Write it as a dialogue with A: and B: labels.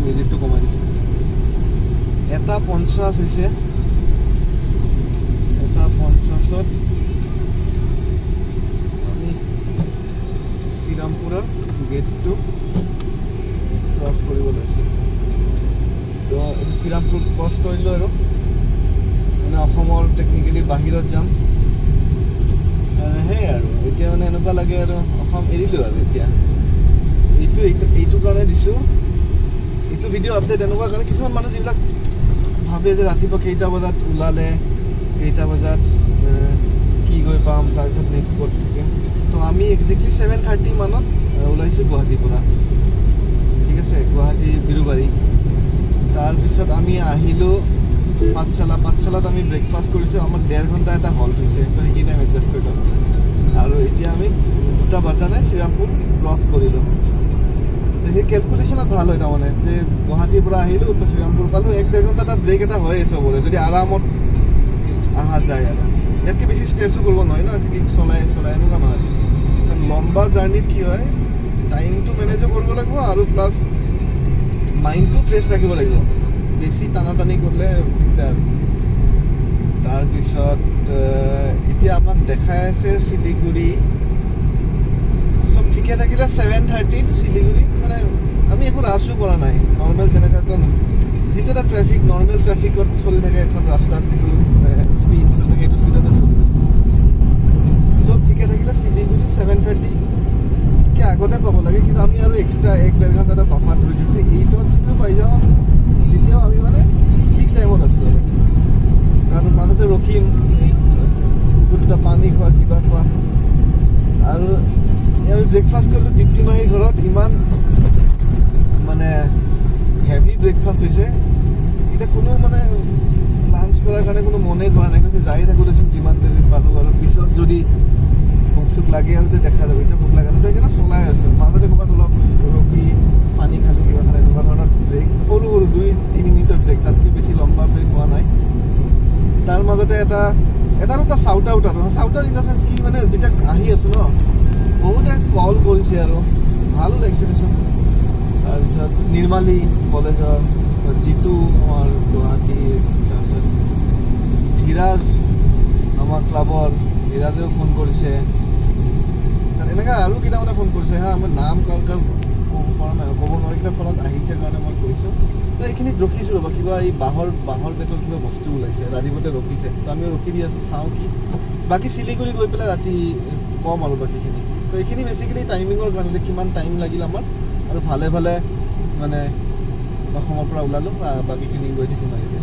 A: মিউজিকটো কমাই দিছোঁ। 1:50 হৈছে। 1:50ত আমি শ্ৰীৰামপুৰৰ গেটটো ক্ৰছ কৰিব লৈছোঁ। তো এইটো শ্ৰীৰামপুৰ ক্ৰছ কৰিলোঁ আৰু মানে অসমৰ টেকনিকেলি বাহিৰত যাম। সেয়াই আৰু এতিয়া মানে এনেকুৱা লাগে আৰু অসম এৰিলোঁ আৰু এতিয়া এইটো কাৰণে দিছোঁ। এইটো ভিডিঅ' আপডেট এনেকুৱা কাৰণে কিছুমান মানুহ যিবিলাক ভাবে যে ৰাতিপুৱা কেইটা বজাত ওলালে, কেইটা বজাত কি গৈ পাম, তাৰপিছত নেক্সট ক'ত থাকিম। তো আমি একজেক্টলি 7:30 মানত ওলাইছোঁ গুৱাহাটীৰ পৰা। ঠিক আছে, গুৱাহাটী বিৰুবাৰী। তাৰপিছত আমি আহিলোঁ পাঠশালাত আমি ব্ৰেকফাষ্ট কৰিছোঁ। আমাৰ 1.5 ঘণ্টা এটা হল্ট হৈছে, তো সেইখিনি টাইম এডজাষ্ট কৰি লওঁ। আৰু এতিয়া আমি 2টা বজা নাই শ্ৰীৰামপুৰ ক্ৰছ কৰিলোঁ। সেই কেলকুলেশ্যনত ভাল হয় তাৰমানে যে গুৱাহাটীৰ পৰা আহিলোঁ তো শ্ৰীৰামপুৰ পালোঁ, 1-1.5 ঘণ্টা এটা ব্ৰেক এটা হয়ে চবৰে যদি আৰামত অহা যায়। আৰু ইয়াতকৈ বেছি ষ্ট্ৰেছো কৰিব নোৱাৰি ন, চলাই এনেকুৱা নহয়। কাৰণ লম্বা জাৰ্ণিত কি হয়, টাইমটো মেনেজো কৰিব লাগিব আৰু প্লাছ মাইণ্ডটো ফ্ৰেছ ৰাখিব লাগিব। বেছি টানাটানি কৰিলে দিগদাৰ। তাৰপিছত এতিয়া আমাক দেখাই আছে শিলিগুৰি। চব ঠিকে থাকিলে 7:30 শিলিগুৰিত মানে আমি একো ৰাছো কৰা নাই। নৰ্মেল যেনেকৈ যিটো এটা ট্ৰেফিক, নৰ্মেল ট্ৰেফিকত চলি থাকে এখন ৰাস্তাত যিটো স্পীড চলি থাকে সেইটো স্পীডতে চলি থাকে। চব ঠিকে থাকিলে শিলিগুৰি 7:30কে আগতে পাব লাগে, কিন্তু আমি আৰু এক্সট্ৰা 1-1.5 ঘণ্টা এটা বাফাৰ ধৰি দিছোঁ। 8ত যিটো পাই যাওঁ তেতিয়াও আমি মানে ঠিক টাইমত আছোঁ আৰু কাৰণ মানুহতে ৰখিম, দুটা পানী খোৱা, কিবা খোৱা। আৰু আমি ব্ৰেকফাষ্ট কৰিলোঁ দীপ্তিমাহীৰ ঘৰত। ইমান মানে হেভি ব্ৰেকফাষ্ট হৈছে, এতিয়া কোনো মানে লাঞ্চ কৰাৰ কাৰণে কোনো মনেই কৰা নাই। কৈছে যাই থাকোঁ দেচোন যিমান দেৰি পাৰোঁ, আৰু পিছত যদি ভোক চোক লাগে আৰু দেখা যাব। এতিয়া ভোক লাগে সেইকাৰণে চলাই আছোঁ। মাজতে ক'ৰবাত অলপ ৰখি পানী খালোঁ, কিবা খালোঁ, এনেকুৱা ধৰণৰ ব্ৰেক সৰু 2-3 মিনিটৰ ব্ৰেক, তাতকৈ বেছি লম্বা ব্ৰেক হোৱা নাই। তাৰ মাজতে এটা চাউট আউট আৰু চাউট আউট ইন দ্য চেন্স কি মানে যেতিয়া আহি আছোঁ ন, বহুতে কল কৰিছে আৰু ভালো লাগিছে দেচোন। তাৰপিছত নিৰ্মালী কলেজৰ, জিতু আমাৰ গুৱাহাটীৰ, তাৰপিছত ধীৰাজ আমাৰ ক্লাবৰ, ধীৰাজেও ফোন কৰিছে। এনেকৈ আৰু কেইটামানে ফোন কৰিছে হা, মই নাম কাৰ কৰা নাই, ক'ব নোৱাৰি। কিবা ফলত আহিছে কাৰণে মই কৈছোঁ। তো এইখিনিত ৰখিছোঁ ৰ'বা, কিবা এই বাঁহৰ বেতৰ কিবা বস্তু ওলাইছে, ৰাজীৱতে ৰখিছে। তো আমি ৰখি দি আছোঁ, চাওঁ কি। বাকী শিলিগুৰি গৈ পেলাই ৰাতি কম আৰু বাকীখিনি। তো এইখিনি বেছিকেলি টাইমিঙৰ কাৰণে কিমান টাইম লাগিল আমাৰ, আৰু ভালে মানে অসমৰ পৰা ওলালোঁ, বাকীখিনি গৈ থাকিম আহিলে।